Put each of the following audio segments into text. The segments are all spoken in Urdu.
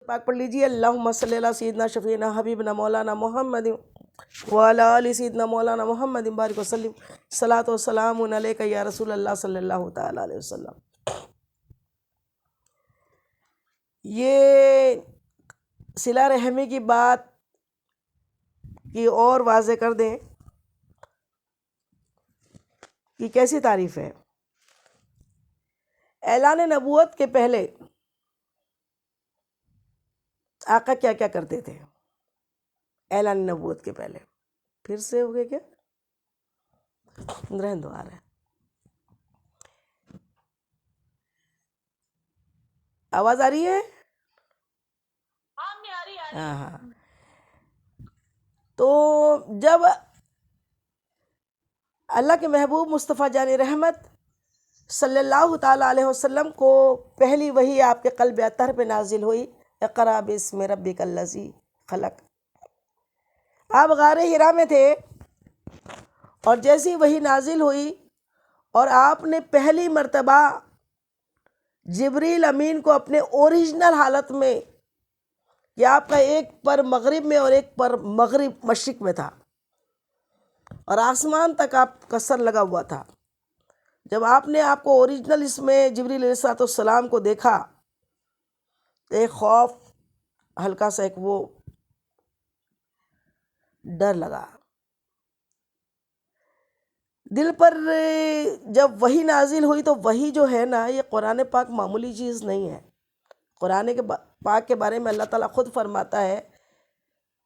پاک پڑھ لیجیے، اللہم صلی اللہ سیدنا شفیعنا حبیبنا مولانا محمد وعلی آل سیدنا مولانا محمد بارک وسلم، صلاۃ و سلام علیک یا رسول اللہ صلی اللہ تعالیٰ علیہ وسلم۔ یہ صلہ رحمی کی بات کی اور واضح کر دیں کہ کیسی تعریف ہے۔ اعلان نبوت کے پہلے آقا کیا کیا کرتے تھے؟ اعلان نبوت کے پہلے پھر سے ہو گئے کیا؟ رہن دو، آ رہے ہیں۔ آواز آ رہی ہے؟ ہاں ہاں۔ تو جب اللہ کے محبوب مصطفیٰ جان رحمت صلی اللہ تعالیٰ علیہ وسلم کو پہلی وحی آپ کے قلب اطہر پہ نازل ہوئی، اقرأ باسم ربک الذی خلق، آپ غار حرا میں تھے اور جیسی وحی نازل ہوئی اور آپ نے پہلی مرتبہ جبریل امین کو اپنے اوریجنل حالت میں، کہ آپ کا ایک پر مغرب میں اور ایک پر مشرق میں تھا اور آسمان تک آپ کا سر لگا ہوا تھا، جب آپ نے آپ کو اوریجنل اس میں جبریل علیہ السلام کو دیکھا تو ایک خوف، ہلکا سا ایک وہ ڈر لگا دل پر۔ جب وحی نازل ہوئی تو وحی جو ہے نا، یہ قرآن پاک معمولی چیز نہیں ہے۔ قرآن کے پاک کے بارے میں اللہ تعالیٰ خود فرماتا ہے،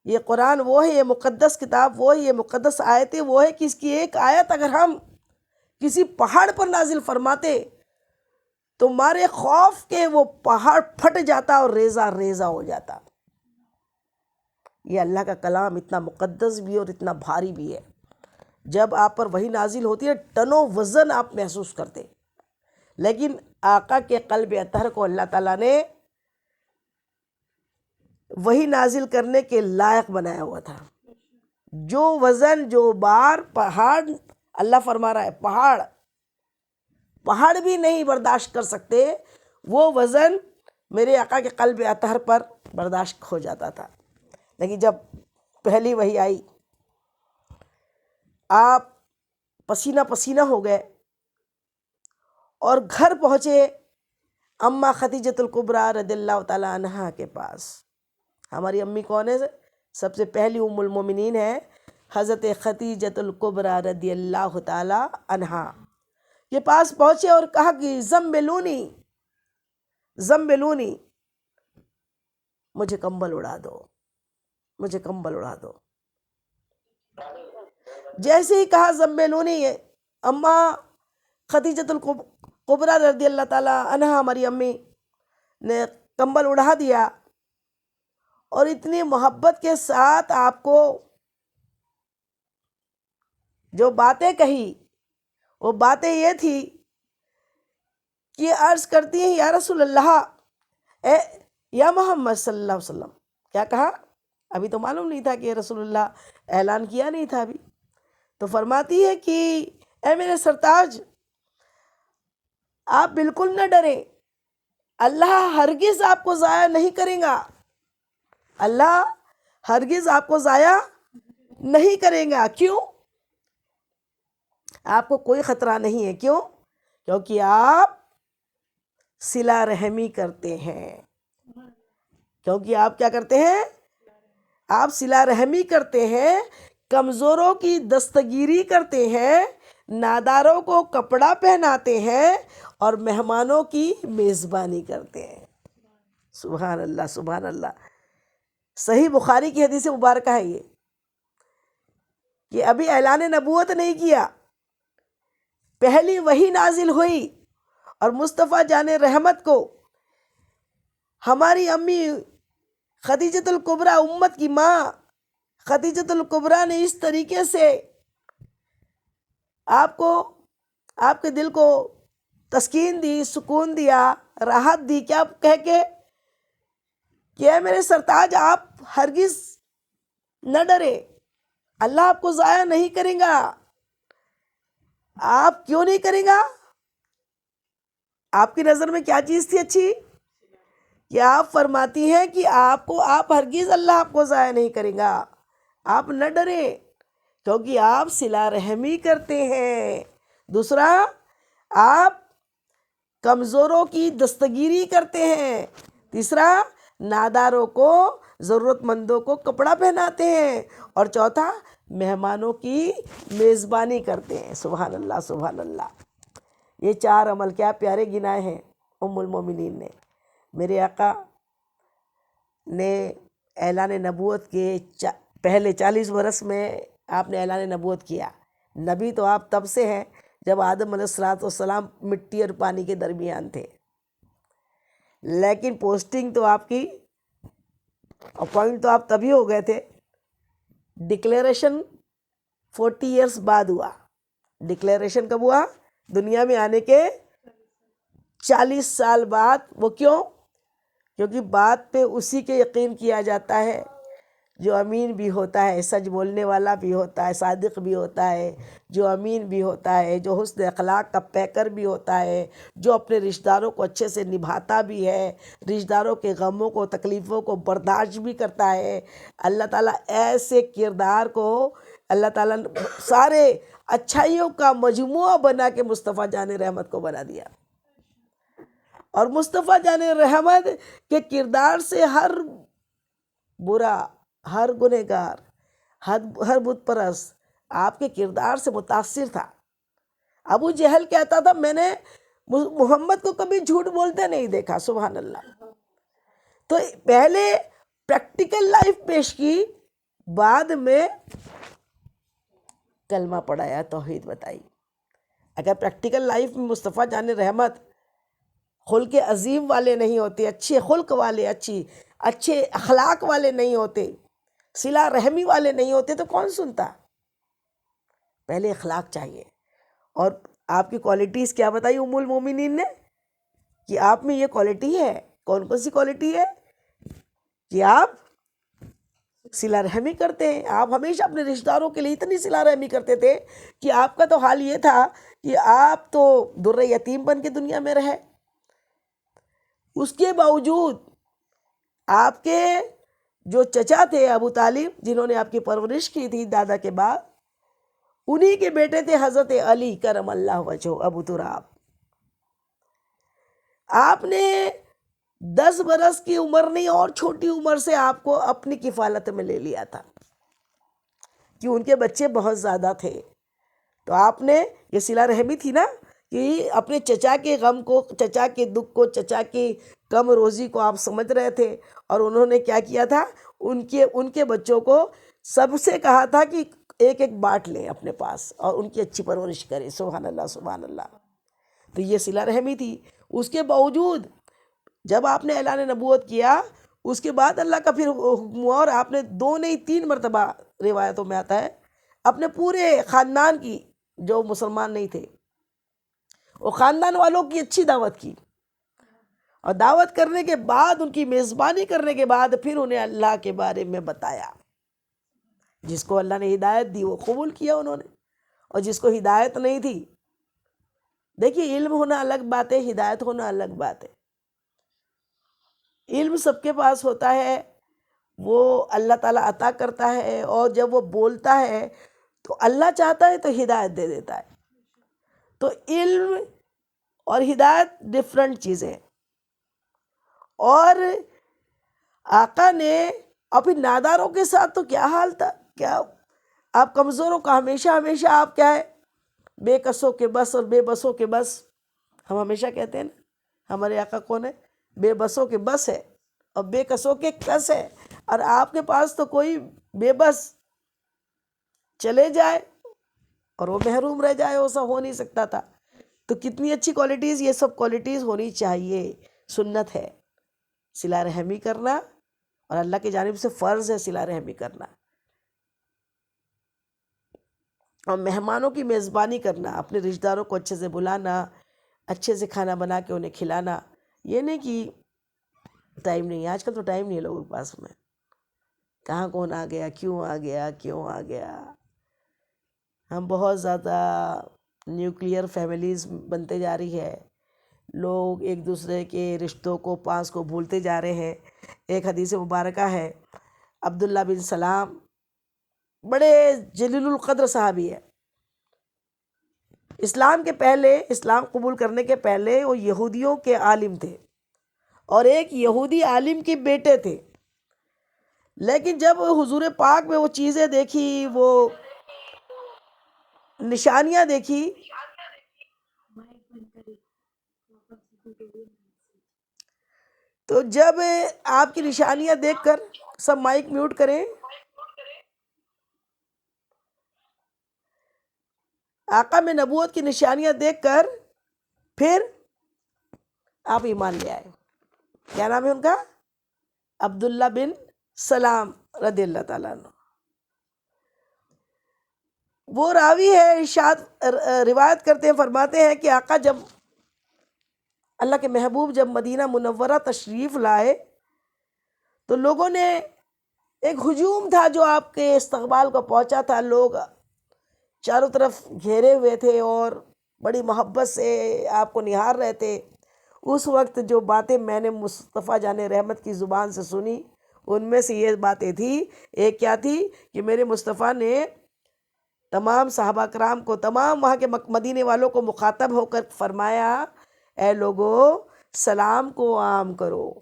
یہ قرآن وہ ہے، یہ مقدس کتاب وہ ہے، یہ مقدس آیتیں وہ ہے کہ اس کی ایک آیت اگر ہم کسی پہاڑ پر نازل فرماتے تو مارے خوف کے وہ پہاڑ پھٹ جاتا اور ریزہ ریزہ ہو جاتا۔ یہ اللہ کا کلام اتنا مقدس بھی اور اتنا بھاری بھی ہے، جب آپ پر وحی نازل ہوتی ہے ٹنوں وزن آپ محسوس کرتے، لیکن آقا کے قلب اطہر کو اللہ تعالیٰ نے وحی نازل کرنے کے لائق بنایا ہوا تھا۔ جو وزن، جو بار، پہاڑ، اللہ فرما رہا ہے پہاڑ بھی نہیں برداشت کر سکتے، وہ وزن میرے آقا کے قلب اطہر پر برداشت ہو جاتا تھا۔ لیکن جب پہلی وحی آئی، آپ پسینہ پسینہ ہو گئے اور گھر پہنچے اماں خدیجۃ الکبریٰ رضی اللہ تعالیٰ عنہا کے پاس۔ ہماری امی کون ہے؟ سب سے پہلی ام المومنین ہے حضرت خدیجۃ الکبریٰ رضی اللہ تعالیٰ عنہا کے پاس پہنچے اور کہا کہ زمبلونی، مجھے کمبل اڑا دو۔ جیسے ہی کہا زمبلونی، اماں خدیجۃ الکبریٰ رضی اللہ تعالیٰ عنہا ہماری امی نے کمبل اڑا دیا اور اتنی محبت کے ساتھ آپ کو جو باتیں کہی، وہ باتیں یہ تھی کہ عرض کرتی ہیں، یا رسول اللہ، یا محمد صلی اللہ علیہ وسلم۔ کیا کہا؟ ابھی تو معلوم نہیں تھا کہ رسول اللہ، اعلان کیا نہیں تھا ابھی، تو فرماتی ہے کہ اے میرے سرتاج، آپ بالکل نہ ڈریں، اللہ ہرگز آپ کو ضائع نہیں کرے گا، اللہ ہرگز آپ کو ضائع نہیں کرے گا۔ کیوں؟ آپ کو کوئی خطرہ نہیں ہے۔ کیوں؟ کیونکہ آپ صلہ رحمی کرتے ہیں۔ کیونکہ آپ کیا کرتے ہیں؟ آپ صلہ رحمی کرتے ہیں، کمزوروں کی دستگیری کرتے ہیں، ناداروں کو کپڑا پہناتے ہیں اور مہمانوں کی میزبانی کرتے ہیں۔ سبحان اللہ، سبحان اللہ۔ صحیح بخاری کی حدیث مبارکہ ہے یہ، کہ ابھی اعلان نبوت نہیں کیا، پہلی وحی نازل ہوئی اور مصطفیٰ جان رحمت کو ہماری امی خدیجۃ الکبریٰ، امت کی ماں خدیجۃ الکبریٰ نے اس طریقے سے آپ کو، آپ کے دل کو تسکین دی، سکون دیا، راحت دی، کیا کہہ کے کہ اے میرے سرتاج، آپ ہرگز نہ ڈرے، اللہ آپ کو ضائع نہیں کرے گا۔ آپ کیوں نہیں کرے گا؟ آپ کی نظر میں کیا چیز تھی اچھی؟ کہ آپ فرماتی ہیں کہ آپ ہرگز اللہ آپ کو ضائع نہیں کرے گا. آپ نہ ڈریں کیونکہ آپ صلہ رحمی کرتے ہیں. دوسرا، آپ کمزوروں کی دستگیری کرتے ہیں. تیسرا، ناداروں کو، ضرورت مندوں کو کپڑا پہناتے ہیں. اور چوتھا، مہمانوں کی میزبانی کرتے ہیں. سبحان اللہ سبحان اللہ. یہ 4 عمل کیا پیارے گنائے ہیں ام المومنین نے. میرے آقا نے اعلان نبوت کے پہلے 40 برس میں آپ نے اعلان نبوت کیا. نبی تو آپ تب سے ہیں جب آدم علیہ السلام مٹی اور پانی کے درمیان تھے، لیکن پوسٹنگ تو آپ کی، اپوائنٹ تو آپ تبھی ہو گئے تھے. ڈکلیریشن 40 ایئرس بعد ہوا. ڈکلیریشن کب ہوا؟ دنیا میں آنے کے 40 سال بعد. وہ کیوں؟ کیونکہ بات پہ اسی کے یقین کیا جاتا ہے جو امین بھی ہوتا ہے، سچ بولنے والا بھی ہوتا ہے، صادق بھی ہوتا ہے، جو امین بھی ہوتا ہے، جو حسن اخلاق کا پیکر بھی ہوتا ہے، جو اپنے رشتہ داروں کو اچھے سے نبھاتا بھی ہے، رشتہ داروں کے غموں کو، تکلیفوں کو برداشت بھی کرتا ہے. اللہ تعالیٰ ایسے کردار کو اللہ تعالیٰ نے سارے اچھائیوں کا مجموعہ بنا کے مصطفیٰ جان رحمت کو بنا دیا. اور مصطفیٰ جان رحمت کے کردار سے ہر برا، ہر گنہگار، ہر بت پرست آپ کے کردار سے متاثر تھا. ابو جہل کہتا تھا میں نے محمد کو کبھی جھوٹ بولتے نہیں دیکھا. سبحان اللہ. تو پہلے پریکٹیکل لائف پیش کی، بعد میں کلمہ پڑھایا، توحید بتائی. اگر پریکٹیکل لائف میں مصطفیٰ جان رحمت خلق عظیم والے نہیں ہوتے، اچھے خلق والے، اچھے اخلاق والے نہیں ہوتے، صلہ رحمی والے نہیں ہوتے، تو کون سنتا؟ پہلے اخلاق چاہیے. اور آپ کی کوالٹیز کیا بتائی ام المومنین نے کہ آپ میں یہ کوالٹی ہے. کون کون سی کوالٹی ہے؟ کہ آپ صلہ رحمی کرتے ہیں. آپ ہمیشہ اپنے رشتہ داروں کے لیے اتنی صلہ رحمی کرتے تھے کہ آپ کا تو حال یہ تھا کہ آپ تو در یتیم بن کے دنیا میں رہے. اس کے باوجود آپ کے جو چچا تھے ابو طالب، جنہوں نے آپ کی پرورش کی تھی دادا کے بعد، انہی کے بیٹے تھے حضرت علی کرم اللہ وجہہ، ابو تراب. آپ نے 10 برس کی عمر نہیں اور چھوٹی عمر سے آپ کو اپنی کفالت میں لے لیا تھا کہ ان کے بچے بہت زیادہ تھے. تو آپ نے یہ صلہ رحمی تھی نا کہ اپنے چچا کے غم کو، چچا کے دکھ کو، چچا کی کم روزی کو آپ سمجھ رہے تھے. اور انہوں نے کیا کیا تھا؟ ان کے بچوں کو سب سے کہا تھا کہ ایک ایک بانٹ لیں اپنے پاس اور ان کی اچھی پرورش کریں. سبحان اللہ سبحان اللہ. تو یہ صلہ رحمی تھی. اس کے باوجود جب آپ نے اعلان نبوت کیا، اس کے بعد اللہ کا پھر حکم ہوا اور آپ نے 2 نہیں 3 مرتبہ روایتوں میں آتا ہے اپنے پورے خاندان کی، جو مسلمان نہیں تھے وہ خاندان والوں کی اچھی دعوت کی. اور دعوت کرنے کے بعد، ان کی میزبانی کرنے کے بعد، پھر انہیں اللہ کے بارے میں بتایا. جس کو اللہ نے ہدایت دی وہ قبول کیا انہوں نے، اور جس کو ہدایت نہیں تھی، دیکھیے علم ہونا الگ بات ہے، ہدایت ہونا الگ بات ہے. علم سب کے پاس ہوتا ہے، وہ اللہ تعالیٰ عطا کرتا ہے، اور جب وہ بولتا ہے تو اللہ چاہتا ہے تو ہدایت دے دیتا ہے. تو علم اور ہدایت ڈفرنٹ چیزیں. اور آقا نے اپنی ناداروں کے ساتھ تو کیا حال تھا، کیا آپ کمزوروں کا ہمیشہ آپ کیا ہے، بے کسوں کے بس اور بے بسوں کے بس. ہم ہمیشہ کہتے ہیں نا ہمارے آقا کون ہے؟ بے بسوں کے بس ہے اور بے کسوں کے کس ہے. اور آپ کے پاس تو کوئی بے بس چلے جائے اور وہ محروم رہ جائے، ایسا ہو نہیں سکتا تھا. تو کتنی اچھی کوالٹیز، یہ سب کوالٹیز ہونی چاہیے. سنت ہے صلہ رحمی کرنا، اور اللہ کی جانب سے فرض ہے صلہ رحمی کرنا. اور مہمانوں کی میزبانی کرنا، اپنے رشتہ داروں کو اچھے سے بلانا، اچھے سے کھانا بنا کے انہیں کھلانا. یہ نہیں کہ ٹائم نہیں ہے، آج کل تو ٹائم نہیں ہے لوگوں کے پاس میں، کہاں کون آ گیا، کیوں آ گیا. ہم بہت زیادہ نیوکلیئر فیملیز بنتے جا رہی ہے. لوگ ایک دوسرے کے رشتوں کو پاس کو بھولتے جا رہے ہیں۔ ایک حدیث مبارکہ ہے، عبداللہ بن سلام بڑے جلیل القدر صحابی ہے، اسلام کے پہلے، اسلام قبول کرنے کے پہلے وہ یہودیوں کے عالم تھے اور ایک یہودی عالم کے بیٹے تھے، لیکن جب حضور پاک میں وہ چیزیں دیکھی، وہ نشانیاں دیکھی، تو جب آپ کی نشانیاں دیکھ کر، سب مائک میوٹ کریں، آقا میں نبوت کی نشانیاں دیکھ کر پھر آپ ایمان لے آئے۔ کیا نام ہے ان کا؟ عبداللہ بن سلام رضی اللہ تعالیٰ عنہ۔ وہ راوی ہے، ارشاد روایت کرتے ہیں، فرماتے ہیں کہ آقا جب، اللہ کے محبوب جب مدینہ منورہ تشریف لائے تو لوگوں نے، ایک ہجوم تھا جو آپ کے استقبال کو پہنچا تھا، لوگ چاروں طرف گھیرے ہوئے تھے اور بڑی محبت سے آپ کو نہار رہے تھے۔ اس وقت جو باتیں میں نے مصطفیٰ جان رحمت کی زبان سے سنی، ان میں سے یہ باتیں تھی، ایک کیا تھی کہ میرے مصطفیٰ نے تمام صحابہ کرام کو، تمام وہاں کے مدینے والوں کو مخاطب ہو کر فرمایا، اے لوگو سلام کو عام کرو۔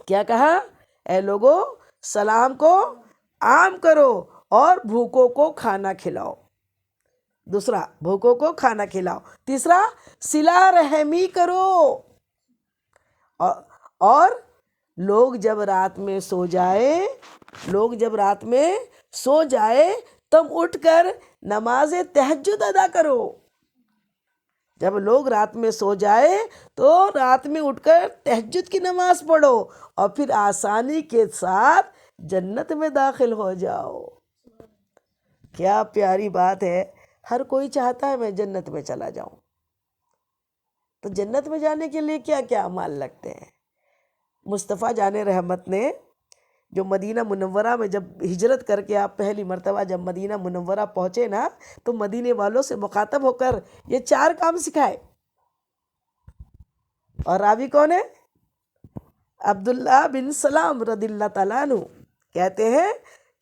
کیا کہا؟ اے لوگو سلام کو عام کرو اور بھوکوں کو کھانا کھلاؤ۔ دوسرا، بھوکوں کو کھانا کھلاؤ۔ تیسرا، صلہ رحمی کرو، اور لوگ جب رات میں سو جائے تم اٹھ کر نماز تہجد ادا کرو۔ جب لوگ رات میں سو جائے تو رات میں اٹھ کر تہجد کی نماز پڑھو اور پھر آسانی کے ساتھ جنت میں داخل ہو جاؤ۔ کیا پیاری بات ہے! ہر کوئی چاہتا ہے میں جنت میں چلا جاؤں، تو جنت میں جانے کے لیے کیا کیا اعمال لگتے ہیں؟ مصطفیٰ جان رحمت نے جو مدینہ منورہ میں جب ہجرت کر کے آپ پہلی مرتبہ جب مدینہ منورہ پہنچے نا، تو مدینے والوں سے مخاطب ہو کر یہ 4 کام سکھائے۔ اور راوی کون ہے؟ عبداللہ بن سلام رضی اللہ تعالیٰ عنہ کہتے ہیں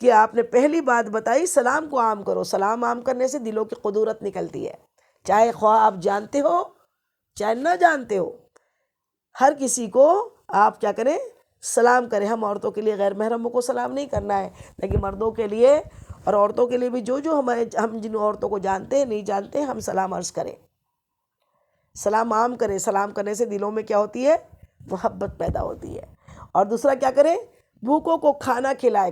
کہ آپ نے پہلی بات بتائی، سلام کو عام کرو۔ سلام عام کرنے سے دلوں کی قدورت نکلتی ہے، چاہے خواہ آپ جانتے ہو چاہے نہ جانتے ہو، ہر کسی کو آپ کیا کریں؟ سلام کریں۔ ہم عورتوں کے لیے غیر محرموں کو سلام نہیں کرنا ہے، لیکن مردوں کے لیے اور عورتوں کے لیے بھی جو ہم جن عورتوں کو جانتے ہیں نہیں جانتے، ہم سلام عرض کریں، سلام عام کریں۔ سلام کرنے سے دلوں میں کیا ہوتی ہے؟ محبت پیدا ہوتی ہے۔ اور دوسرا کیا کریں؟ بھوکوں کو کھانا کھلائے۔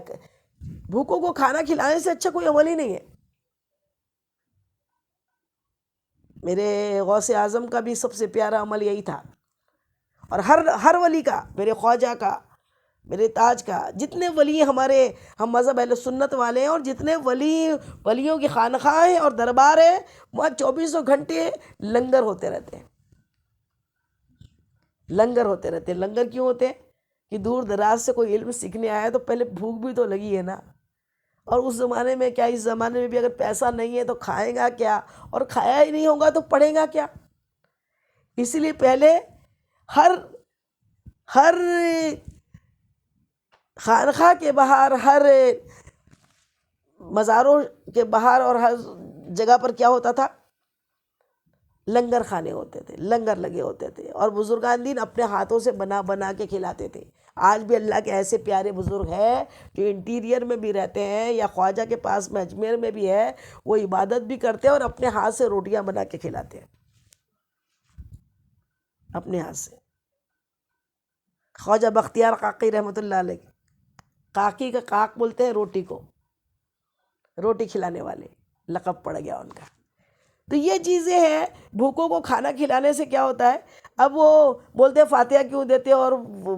بھوکوں کو کھانا کھلانے سے اچھا کوئی عمل ہی نہیں ہے۔ میرے غوث اعظم کا بھی سب سے پیارا عمل یہی تھا، اور ہر ولی کا، میرے خواجہ کا، میرے تاج کا، جتنے ولی ہمارے، ہم مذہب اہل سنت والے ہیں، اور جتنے ولیوں کی خانقاہ ہیں اور دربار ہیں، وہاں 24 گھنٹے لنگر ہوتے رہتے ہیں۔ لنگر ہوتے رہتے ہیں۔ لنگر کیوں ہوتے ہیں؟ کہ دور دراز سے کوئی علم سیکھنے آیا تو پہلے بھوک بھی تو لگی ہے نا، اور اس زمانے میں کیا، اس زمانے میں بھی اگر پیسہ نہیں ہے تو کھائے گا کیا، اور کھایا ہی نہیں ہوگا تو پڑھے گا کیا؟ اس لیے پہلے ہر خانقاہ کے باہر، ہر مزاروں کے باہر اور ہر جگہ پر کیا ہوتا تھا؟ لنگر خانے ہوتے تھے، لنگر لگے ہوتے تھے، اور بزرگان دین اپنے ہاتھوں سے بنا کے کھلاتے تھے۔ آج بھی اللہ کے ایسے پیارے بزرگ ہیں جو انٹیریئر میں بھی رہتے ہیں یا خواجہ کے پاس میں اجمیر میں بھی ہے، وہ عبادت بھی کرتے ہیں اور اپنے ہاتھ سے روٹیاں بنا کے کھلاتے ہیں، اپنے ہاتھ سے۔ خواجہ بختیار قاقی رحمۃ اللہ علیہ، قاقی کا قاق بولتے ہیں روٹی کو، روٹی کھلانے والے، لقب پڑ گیا ان کا۔ تو یہ چیزیں ہیں، بھوکوں کو کھانا کھلانے سے کیا ہوتا ہے؟ اب وہ بولتے ہیں فاتحہ کیوں دیتے اور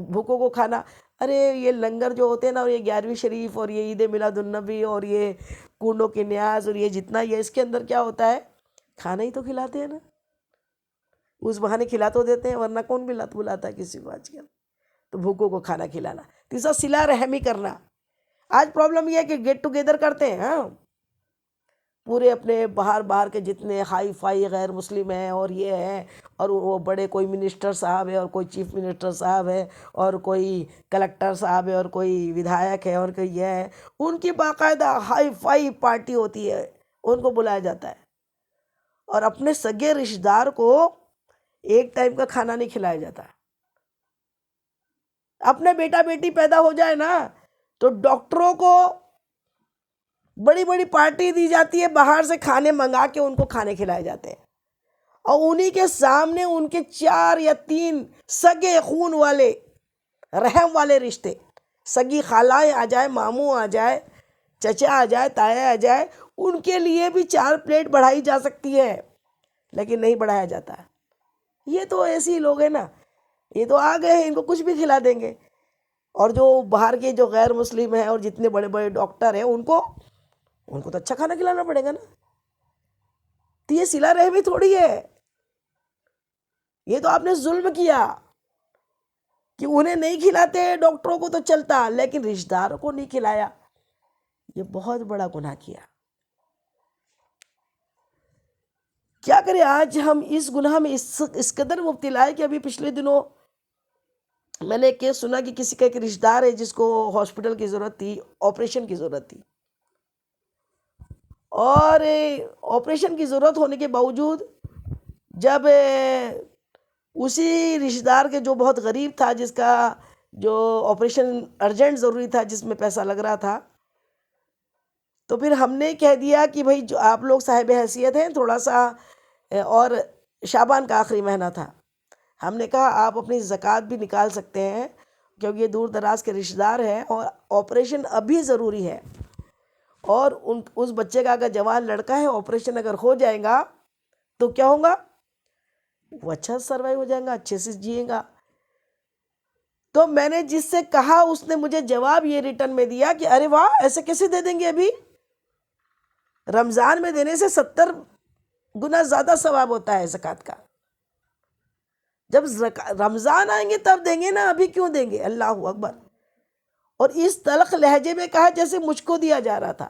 بھوکوں کو کھانا؟ ارے یہ لنگر جو ہوتے ہیں نا، اور یہ 11ویں شریف اور یہ عید میلاد النبی اور یہ کنڈوں کے نیاز اور یہ جتنا یہ اس کے اندر کیا ہوتا ہے؟ کھانا ہی تو کھلاتے ہیں نا، اس بہانے کھلا تو دیتے ہیں، ورنہ کون بھی لت بلاتا ہے کسی کو آج کل؟ تو بھوکوں کو کھانا کھلانا۔ تیسرا، صلہ رحمی کرنا۔ آج پرابلم یہ ہے کہ گیٹ ٹوگیدر کرتے ہیں، ہاں پورے اپنے باہر کے جتنے ہائی فائی غیر مسلم ہیں اور یہ ہیں، اور وہ بڑے کوئی منسٹر صاحب ہے اور کوئی چیف منسٹر صاحب ہے اور کوئی کلکٹر صاحب ہے اور کوئی ودھایک ہے اور کوئی یہ ہے، ان کی باقاعدہ ہائی فائی پارٹی ہوتی ہے، ان کو بلایا جاتا ہے، اور اپنے سگے رشتہ دار کو ایک ٹائم کا کھانا نہیں کھلایا جاتا۔ اپنے بیٹا بیٹی پیدا ہو جائے نا تو ڈاکٹروں کو بڑی بڑی پارٹی دی جاتی ہے، باہر سے کھانے منگا کے ان کو کھانے کھلائے جاتے ہیں، اور انہی کے سامنے ان کے 4 یا 3 سگے خون والے رحم والے رشتے، سگی خالائیں آ جائے، ماموں آ جائے، چچا آ جائے، تایا آ جائے، ان کے لیے بھی 4 پلیٹ بڑھائی جا سکتی ہے، لیکن نہیں بڑھایا جاتا ہے۔ یہ تو ایسے ہی لوگ ہیں نا، یہ تو آ گئے ہیں، ان کو کچھ بھی کھلا دیں گے، اور جو باہر کے جو غیر مسلم ہیں اور جتنے بڑے بڑے ڈاکٹر ہیں ان کو تو اچھا کھانا کھلانا پڑے گا نا۔ تو یہ صلہ رحمی تھوڑی ہے، یہ تو آپ نے ظلم کیا کہ انہیں نہیں کھلاتے ڈاکٹروں کو تو چلتا، لیکن رشتہ داروں کو نہیں کھلایا، یہ بہت بڑا گناہ کیا۔ کیا کریں، آج ہم اس گناہ میں اس قدر مبتلا ہے کہ ابھی پچھلے دنوں میں نے ایک کیس سنا کہ کسی کا ایک رشتہ دار ہے جس کو ہاسپٹل کی ضرورت تھی، آپریشن کی ضرورت تھی، اور آپریشن کی ضرورت ہونے کے باوجود جب اسی رشتہ دار کے جو بہت غریب تھا، جس کا جو آپریشن ارجنٹ ضروری تھا، جس میں پیسہ لگ رہا تھا، تو پھر ہم نے کہہ دیا کہ بھائی جو آپ لوگ صاحب حیثیت ہیں، تھوڑا سا، اور شعبان کا آخری مہینہ تھا، ہم نے کہا آپ اپنی زکوٰۃ بھی نکال سکتے ہیں کیونکہ یہ دور دراز کے رشتہ دار ہیں اور آپریشن ابھی ضروری ہے، اور اس بچے کا اگر جوان لڑکا ہے، آپریشن اگر ہو جائے گا تو کیا ہوگا، وہ اچھا سروائیو ہو جائے گا، اچھے سے جیے گا۔ تو میں نے جس سے کہا اس نے مجھے جواب یہ ریٹرن میں دیا کہ ارے واہ، ایسے کیسے دے دیں گے، ابھی رمضان میں دینے سے 70 گنا زیادہ ثواب ہوتا ہے زکوٰۃ کا، جب رمضان آئیں گے تب دیں گے نا، ابھی کیوں دیں گے؟ اللہ اکبر۔ اور اس تلخ لہجے میں کہا جیسے مجھ کو دیا جا رہا تھا،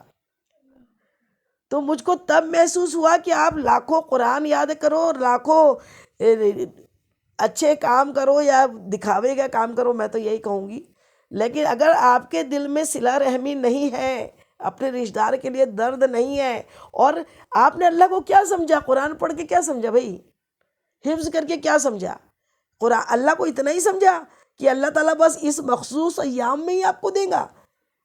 تو مجھ کو تب محسوس ہوا کہ آپ لاکھوں قرآن یاد کرو اور لاکھوں اچھے کام کرو یا دکھاوے کا کام کرو، میں تو یہی کہوں گی، لیکن اگر آپ کے دل میں صلہ رحمی نہیں ہے، اپنے رشتہ دار کے لیے درد نہیں ہے، اور آپ نے اللہ کو کیا سمجھا، قرآن پڑھ کے کیا سمجھا بھائی، حفظ کر کے کیا سمجھا، قرآن اللہ کو اتنا ہی سمجھا کہ اللہ تعالیٰ بس اس مخصوص ایام میں ہی آپ کو دے گا؟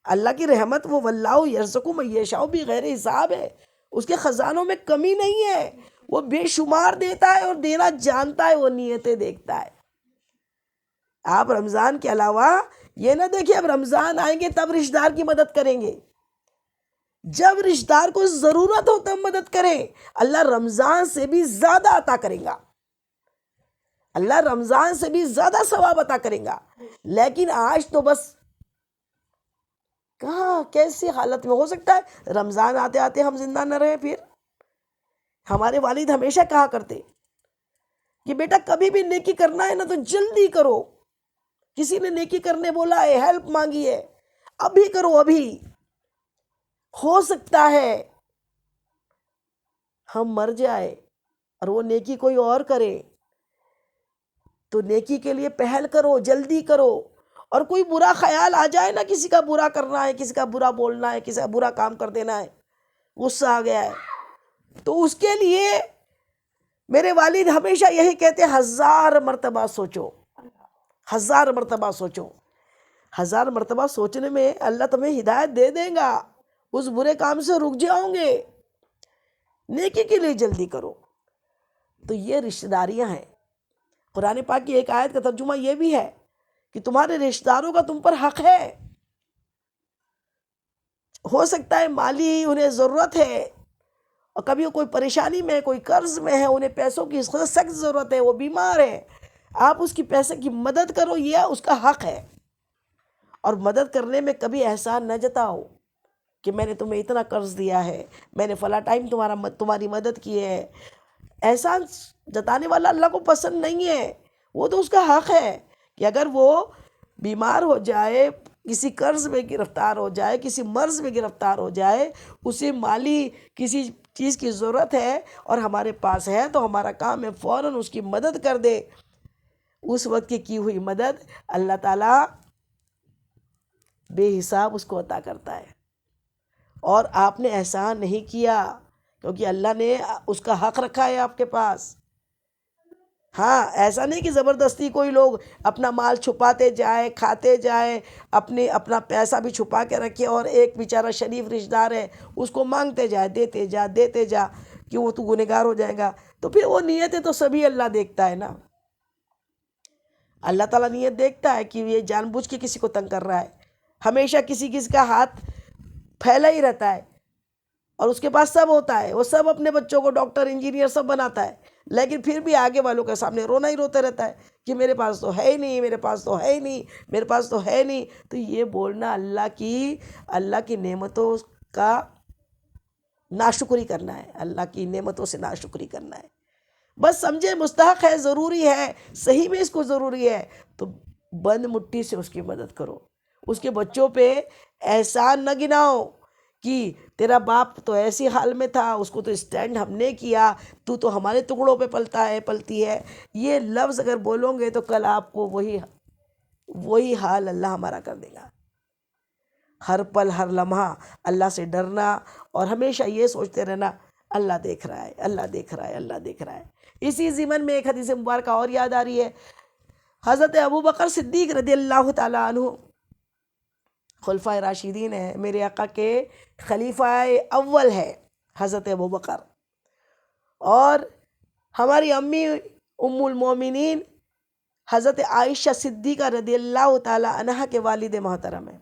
اللہ کی رحمت وہ واللہ یرزق من یشاء بغیر حساب ہے، اس کے خزانوں میں کمی نہیں ہے، وہ بے شمار دیتا ہے اور دینا جانتا ہے، وہ نیتیں دیکھتا ہے۔ آپ رمضان کے علاوہ یہ نہ دیکھیں اب رمضان آئیں گے تب رشتہ دار کی مدد کریں گے، جب رشتہ دار کو ضرورت ہو تب مدد کریں، اللہ رمضان سے بھی زیادہ عطا کرے گا، اللہ رمضان سے بھی زیادہ ثواب عطا کرے گا۔ لیکن آج تو بس کہاں کیسی حالت میں ہو سکتا ہے رمضان آتے آتے ہم زندہ نہ رہیں؟ پھر ہمارے والد ہمیشہ کہا کرتے کہ بیٹا کبھی بھی نیکی کرنا ہے نا تو جلدی کرو، کسی نے نیکی کرنے بولا ہے، ہیلپ مانگی ہے، ابھی کرو، ابھی ہو سکتا ہے ہم مر جائے اور وہ نیکی کوئی اور کرے، تو نیکی کے لیے پہل کرو، جلدی کرو، اور کوئی برا خیال آ جائے نا، کسی کا برا کرنا ہے، کسی کا برا بولنا ہے، کسی کا برا کام کر دینا ہے، غصہ آ گیا ہے، تو اس کے لیے میرے والد ہمیشہ یہی کہتے 1000 مرتبہ سوچو، 1000 مرتبہ سوچو، 1000 مرتبہ سوچنے میں اللہ تمہیں ہدایت دے دے گا، اس برے کام سے رک جاؤ گے، نیکی کے لیے جلدی کرو۔ تو یہ رشتہ داریاں ہیں۔ قرآن پاک کی ایک آیت کا ترجمہ یہ بھی ہے کہ تمہارے رشتہ داروں کا تم پر حق ہے، ہو سکتا ہے مالی انہیں ضرورت ہے، اور کبھی وہ کوئی پریشانی میں، کوئی قرض میں ہے، انہیں پیسوں کی سخت ضرورت ہے، وہ بیمار ہے، آپ اس کی پیسے کی مدد کرو، یہ اس کا حق ہے، اور مدد کرنے میں کبھی احسان نہ جتاؤ کہ میں نے تمہیں اتنا قرض دیا ہے، میں نے فلاں ٹائم تمہاری مدد کی ہے۔ احسان جتانے والا اللہ کو پسند نہیں ہے، وہ تو اس کا حق ہے کہ اگر وہ بیمار ہو جائے، کسی قرض میں گرفتار ہو جائے، کسی مرض میں گرفتار ہو جائے، اسے مالی کسی چیز کی ضرورت ہے اور ہمارے پاس ہے تو ہمارا کام ہے فوراً اس کی مدد کر دے. اس وقت کی ہوئی مدد اللہ تعالیٰ بے حساب اس کو عطا کرتا ہے. اور آپ نے احسان نہیں کیا کیونکہ اللہ نے اس کا حق رکھا ہے آپ کے پاس. ہاں، ایسا نہیں کہ زبردستی کوئی لوگ اپنا مال چھپاتے جائے، کھاتے جائے، اپنا پیسہ بھی چھپا کے رکھے اور ایک بیچارہ شریف رشتہ دار ہے اس کو مانگتے جائے، دیتے جا کہ وہ تو گنہگار ہو جائے گا. تو پھر وہ نیتیں تو سبھی اللہ دیکھتا ہے نا. اللہ تعالیٰ نیت دیکھتا ہے کہ یہ جان بوجھ کے کسی کو تنگ کر رہا ہے. ہمیشہ کسی کا ہاتھ پھیلا ہی رہتا ہے اور اس کے پاس سب ہوتا ہے، وہ سب اپنے بچوں کو ڈاکٹر انجینئر سب بناتا ہے، لیکن پھر بھی آگے والوں کے سامنے رونا ہی روتے رہتا ہے کہ میرے پاس تو ہے ہی نہیں، میرے پاس تو ہے ہی نہیں، میرے پاس تو ہے نہیں. تو یہ بولنا اللہ کی نعمتوں کا ناشکری کرنا ہے، اللہ کی نعمتوں سے ناشکری کرنا ہے. بس سمجھے مستحق ہے، ضروری ہے، صحیح میں اس کو ضروری ہے تو بند مٹھی سے اس کی مدد کرو. اس کے بچوں پہ احسان نہ گناؤ کہ تیرا باپ تو ایسی حال میں تھا، اس کو تو اسٹینڈ ہم نے کیا، تو ہمارے ٹکڑوں پہ پلتی ہے. یہ لفظ اگر بولو گے تو کل آپ کو وہی حال اللہ ہمارا کر دے گا. ہر پل ہر لمحہ اللہ سے ڈرنا اور ہمیشہ یہ سوچتے رہنا اللہ دیکھ رہا ہے، اللہ دیکھ رہا ہے، اللہ دیکھ رہا ہے. اسی ضمن میں ایک حدیث مبارکہ اور یاد آ رہی ہے. حضرت ابوبکر صدیق رضی اللہ تعالیٰ عنہ خلفائے راشدین ہیں، میرے آقا کے خلیفہ اول ہے حضرت ابوبکر. اور ہماری امی ام المومنین حضرت عائشہ صدیقہ رضی اللہ تعالیٰ عنہ کے والد محترم ہیں.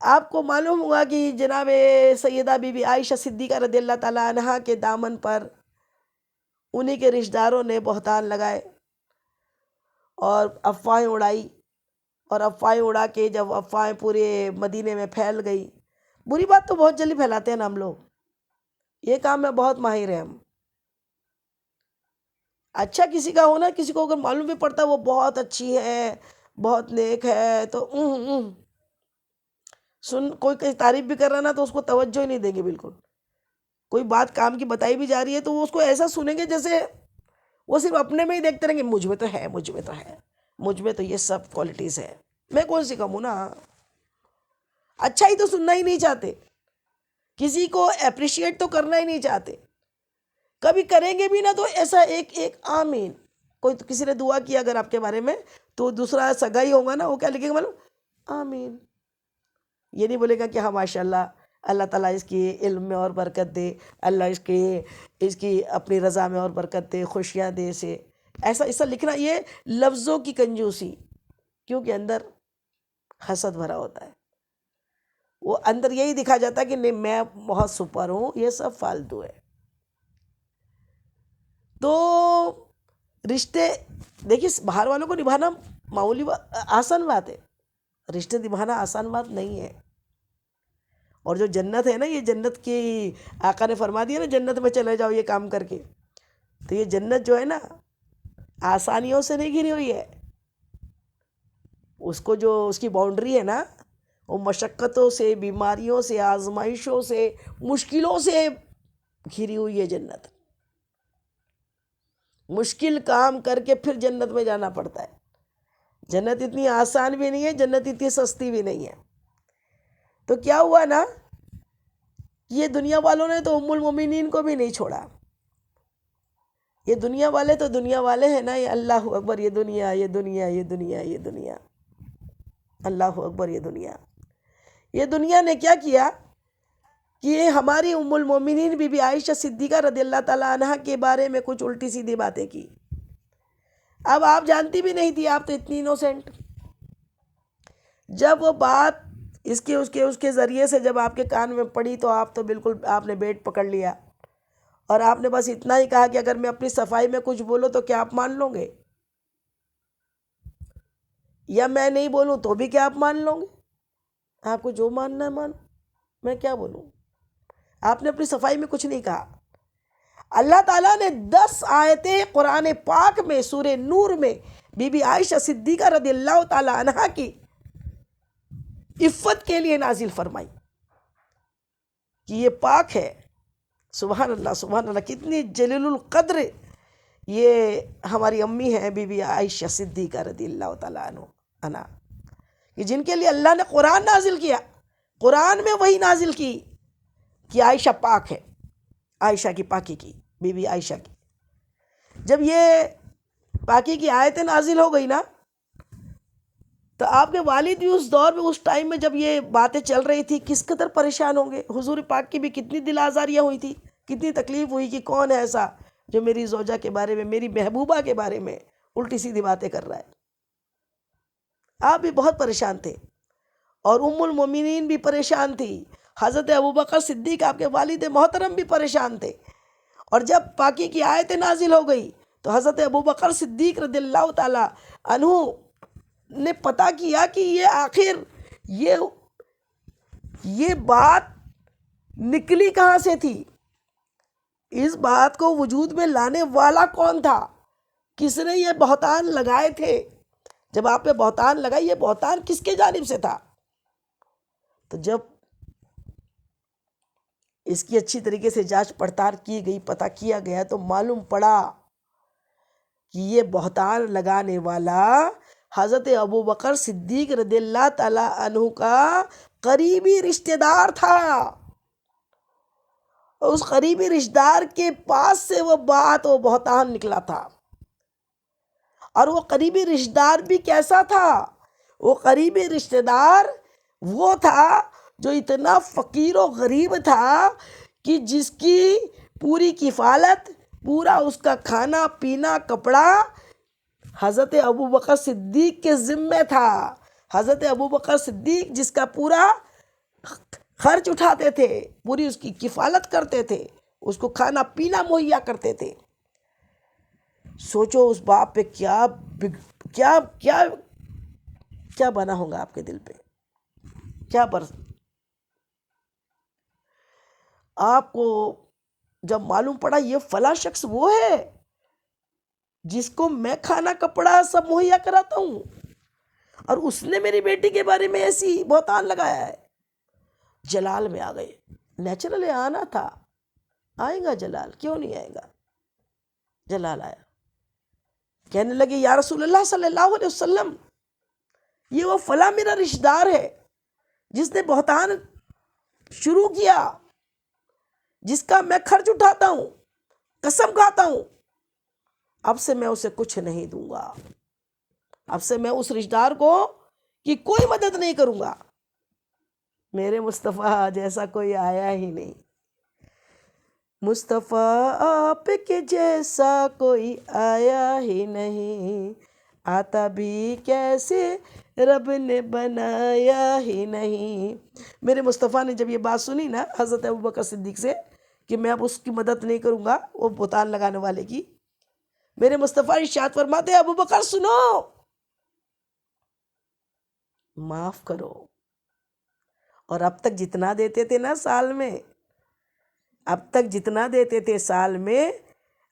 آپ کو معلوم ہوگا کہ جناب سیدہ بی بی عائشہ صدیقہ رضی اللہ تعالیٰ عنہ کے دامن پر انہی کے رشتہ داروں نے بہتان لگائے اور افواہیں اڑائی، اور افواہیں اڑا کے جب افواہیں پورے مدینے میں پھیل گئی. بری بات تو بہت جلدی پھیلاتے ہیں نا ہم لوگ، یہ کام میں بہت ماہر ہیں ہم. اچھا کسی کا ہونا، کسی کو اگر معلوم بھی پڑتا ہے وہ بہت اچھی ہے، بہت نیک ہے، تو کوئی تعریف بھی کر رہا نا تو اس کو توجہ ہی نہیں دیں گے بالکل. کوئی بات کام کی بتائی بھی جا رہی ہے تو وہ اس کو ایسا سنیں گے جیسے وہ صرف اپنے میں ہی دیکھتے رہیں گے، مجھ میں تو ہے، مجھ میں تو ہے، مجھ میں تو یہ سب کوالٹیز ہے، میں کون سی کم ہوں نا. اچھا ہی تو سننا ہی نہیں چاہتے، کسی کو اپریشیٹ تو کرنا ہی نہیں چاہتے. کبھی کریں گے بھی نا تو ایسا ایک آمین. کوئی تو کسی نے دعا کی اگر آپ کے بارے میں تو دوسرا سگا ہی ہوگا نا، وہ کیا لکھے گا معلوم؟ آمین. یہ نہیں بولے گا کہ ہاں ماشاء اللہ، اللہ تعالیٰ اس کی علم میں اور برکت دے، اللہ اس کی اپنی رضا میں اور برکت دے، خوشیاں دے اسے. ایسا لکھنا یہ لفظوں کی کنجوسی، کیونکہ اندر حسد بھرا ہوتا ہے. وہ اندر یہی دکھا جاتا ہے کہ نہیں میں بہت سپر ہوں، یہ سب فالتو ہے. تو رشتے دیکھیے باہر والوں کو نبھانا معمولی آسان بات ہے، رشتے نبھانا آسان بات نہیں ہے. اور جو جنت ہے نا، یہ جنت کی آقا نے فرما دیا نا جنت میں چلے جاؤ یہ کام کر کے، تو یہ جنت جو ہے نا آسانیوں سے نہیں گھری ہوئی ہے. اس کو جو اس کی باؤنڈری ہے نا وہ مشقتوں سے، بیماریوں سے، آزمائشوں سے، مشکلوں سے گھری ہوئی ہے جنت. مشکل کام کر کے پھر جنت میں جانا پڑتا ہے. جنت اتنی آسان بھی نہیں ہے، جنت اتنی سستی بھی نہیں ہے. تو کیا ہوا نا، یہ دنیا والوں نے تو ام المومنین کو بھی نہیں چھوڑا. یہ دنیا والے تو دنیا والے ہیں نا، یہ اللہ اکبر، یہ دنیا، یہ دنیا، یہ دنیا، یہ دنیا، اللہ اکبر. یہ دنیا نے کیا کیا کہ ہماری ام المومنین بی بی عائشہ صدیقہ رضی اللہ تعالیٰ عنہ کے بارے میں کچھ الٹی سیدھی باتیں کی. اب آپ جانتی بھی نہیں تھی، آپ تو اتنی انوسینٹ. جب وہ بات اس کے ذریعے سے جب آپ کے کان میں پڑی تو آپ تو بالکل آپ نے بیٹ پکڑ لیا اور آپ نے بس اتنا ہی کہا کہ اگر میں اپنی صفائی میں کچھ بولوں تو کیا آپ مان لو گے، یا میں نہیں بولوں تو بھی کیا آپ مان لو گے؟ آپ کو جو ماننا ہے مانو، میں کیا بولوں. آپ نے اپنی صفائی میں کچھ نہیں کہا. اللہ تعالیٰ نے 10 آیتیں قرآن پاک میں سورہ نور میں بی بی عائشہ صدیقہ رضی اللہ تعالیٰ عنہا کی عفت کے لیے نازل فرمائی کہ یہ پاک ہے. سبحان اللہ سبحان اللہ، کتنی جلیل القدر یہ ہماری امی ہیں بی بی عائشہ صدیقہ رضی اللہ تعالیٰ عنہا، کہ جن کے لیے اللہ نے قرآن نازل کیا، قرآن میں وہی نازل کی کہ عائشہ پاک ہے، عائشہ کی پاکی کی، بی بی عائشہ کی. جب یہ پاکی کی آیتیں نازل ہو گئی نا، تو آپ کے والد بھی اس دور میں، اس ٹائم میں جب یہ باتیں چل رہی تھی، کس قدر پریشان ہوں گے. حضور پاک کی بھی کتنی دل آزاریاں ہوئی تھی، کتنی تکلیف ہوئی کہ کون ہے ایسا جو میری زوجہ کے بارے میں، میری محبوبہ کے بارے میں الٹی سیدھی باتیں کر رہا ہے. آپ بھی بہت پریشان تھے، اور ام المومنین بھی پریشان تھی. حضرت ابوبکر صدیق آپ کے والد محترم بھی پریشان تھے. اور جب پاکی کی آیتیں نازل ہو گئی تو حضرت ابوبکر صدیق رضی اللہ تعالیٰ عنہ نے پتہ کیا کہ یہ آخر یہ بات نکلی کہاں سے تھی، اس بات کو وجود میں لانے والا کون تھا، کس نے یہ بہتان لگائے تھے. جب آپ نے بہتان لگائی، یہ بہتان کس کے جانب سے تھا. تو جب اس کی اچھی طریقے سے جانچ پڑتال کی گئی، پتہ کیا گیا، تو معلوم پڑا کہ یہ بہتان لگانے والا حضرت ابوبکر صدیق رضی اللہ تعالیٰ عنہ کا قریبی رشتہ دار تھا. اور اس قریبی رشتہ دار کے پاس سے وہ بہتان نکلا تھا. اور وہ قریبی رشتہ دار بھی کیسا تھا؟ وہ قریبی رشتہ دار وہ تھا جو اتنا فقیر و غریب تھا کہ جس کی پوری کفالت، پورا اس کا کھانا پینا کپڑا حضرت ابوبکر صدیق کے ذمے تھا. حضرت ابوبکر صدیق جس کا پورا خرچ اٹھاتے تھے، پوری اس کی کفالت کرتے تھے، اس کو کھانا پینا مہیا کرتے تھے. سوچو اس باپ پہ کیا بنا ہوگا، آپ کے دل پہ کیا آپ کو جب معلوم پڑا یہ فلاں شخص وہ ہے جس کو میں کھانا کپڑا سب مہیا کراتا ہوں، اور اس نے میری بیٹی کے بارے میں ایسی بہتان لگایا ہے. جلال میں آ گئے. نیچرل آنا تھا، آئے گا جلال، کیوں نہیں آئے گا. جلال آیا. کہنے لگے یا رسول اللہ صلی اللہ علیہ وسلم، یہ وہ فلاں میرا رشتہ دار ہے جس نے بہتان شروع کیا، جس کا میں خرچ اٹھاتا ہوں، قسم کھاتا ہوں، اب سے میں اسے کچھ نہیں دوں گا، اب سے میں اس رشتہ دار کو کی کوئی مدد نہیں کروں گا. میرے مصطفیٰ جیسا کوئی آیا ہی نہیں. مصطفیٰ آپ کے جیسا کوئی آیا ہی نہیں، آتا بھی کیسے رب نے بنایا ہی نہیں. میرے مصطفیٰ نے جب یہ بات سنی نا حضرت ابوبکر صدیق سے کہ میں اب اس کی مدد نہیں کروں گا، وہ بہتان لگانے والے کی، میرے مصطفیٰ ارشاد فرماتے ابوبکر سنو، معاف کرو. اور اب تک جتنا دیتے تھے نا سال میں، اب تک جتنا دیتے تھے سال میں،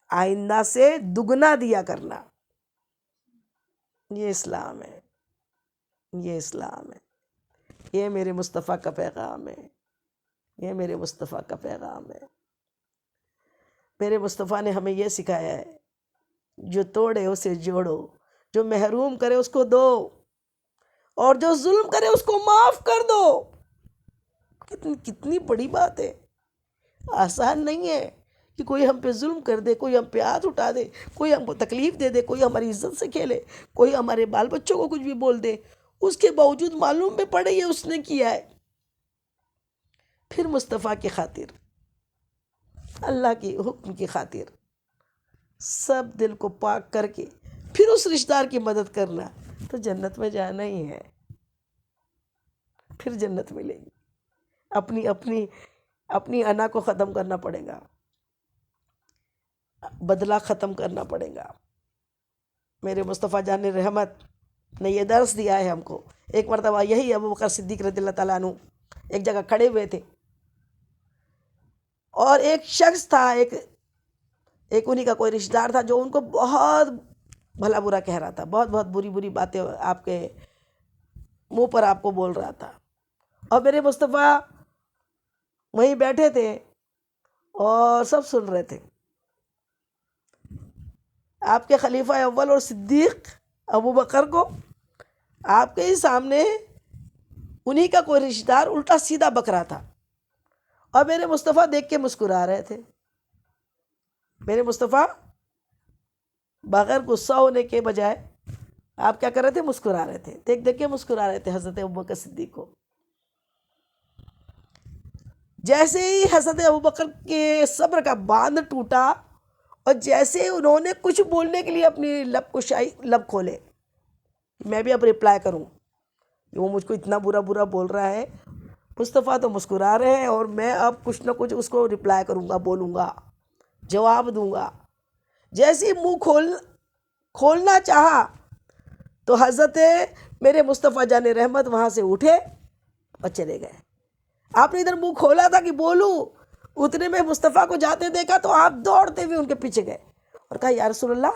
آئندہ سے دگنا دیا کرنا. یہ اسلام ہے، یہ اسلام ہے، یہ میرے مصطفیٰ کا پیغام ہے، یہ میرے مصطفیٰ کا پیغام ہے. میرے مصطفیٰ نے ہمیں یہ سکھایا ہے، جو توڑے اسے جوڑو، جو محروم کرے اس کو دو، اور جو ظلم کرے اس کو معاف کر دو. کتنی بڑی بات ہے. آسان نہیں ہے کہ کوئی ہم پہ ظلم کر دے، کوئی ہم پہ ہاتھ اٹھا دے، کوئی ہم کو تکلیف دے دے، کوئی ہماری عزت سے کھیلے، کوئی ہمارے بال بچوں کو کچھ بھی بول دے، اس کے باوجود معلوم میں پڑے یہ اس نے کیا ہے. پھر مصطفیٰ کی خاطر، اللہ کی حکم کی خاطر سب دل کو پاک کر کے پھر اس رشتہ دار کی مدد کرنا، تو جنت میں جانا ہی ہے. پھر جنت ملے گی. اپنی انا کو ختم کرنا پڑے گا، بدلہ ختم کرنا پڑے گا. میرے مصطفیٰ جان رحمت نے یہ درس دیا ہے ہم کو. ایک مرتبہ یہی ابوبکر صدیق رضی اللہ تعالیٰ عنہ ایک جگہ کھڑے ہوئے تھے، اور ایک شخص تھا، ایک ایک انہی کا کوئی رشتہ دار تھا جو ان کو بہت بھلا برا کہہ رہا تھا، بہت بہت بری بری باتیں آپ کے منہ پر آپ کو بول رہا تھا، اور میرے مصطفیٰ وہیں بیٹھے تھے اور سب سن رہے تھے۔ آپ کے خلیفہ اول اور صدیق ابو بکر کو آپ کے ہی سامنے انہی کا کوئی رشتہ دار الٹا سیدھا بک رہا تھا، اور میرے مصطفیٰ دیکھ کے مسکرا رہے تھے۔ میرے مصطفیٰ بغیر غصہ ہونے کے بجائے آپ کیا کر رہے تھے؟ مسکرا رہے تھے، دیکھ دیکھ کے مسکرا رہے تھے حضرت ابوبکر صدیق کو۔ جیسے ہی حضرت ابوبکر کے صبر کا باندھ ٹوٹا، اور جیسے انہوں نے کچھ بولنے کے لیے اپنی لب کھولے، میں بھی اب رپلائی کروں، وہ مجھ کو اتنا برا برا بول رہا ہے، مصطفیٰ تو مسکرا رہے ہیں اور میں اب کچھ نہ کچھ اس کو رپلائی کروں گا، بولوں گا، جواب دوں گا۔ جیسے ہی منہ کھولنا چاہا تو حضرت میرے مصطفیٰ جان رحمت وہاں سے اٹھے اور چلے گئے۔ آپ نے ادھر منہ کھولا تھا کہ بولوں، اتنے میں مصطفیٰ کو جاتے دیکھا تو آپ دوڑتے ہوئے ان کے پیچھے گئے اور کہا یا رسول اللہ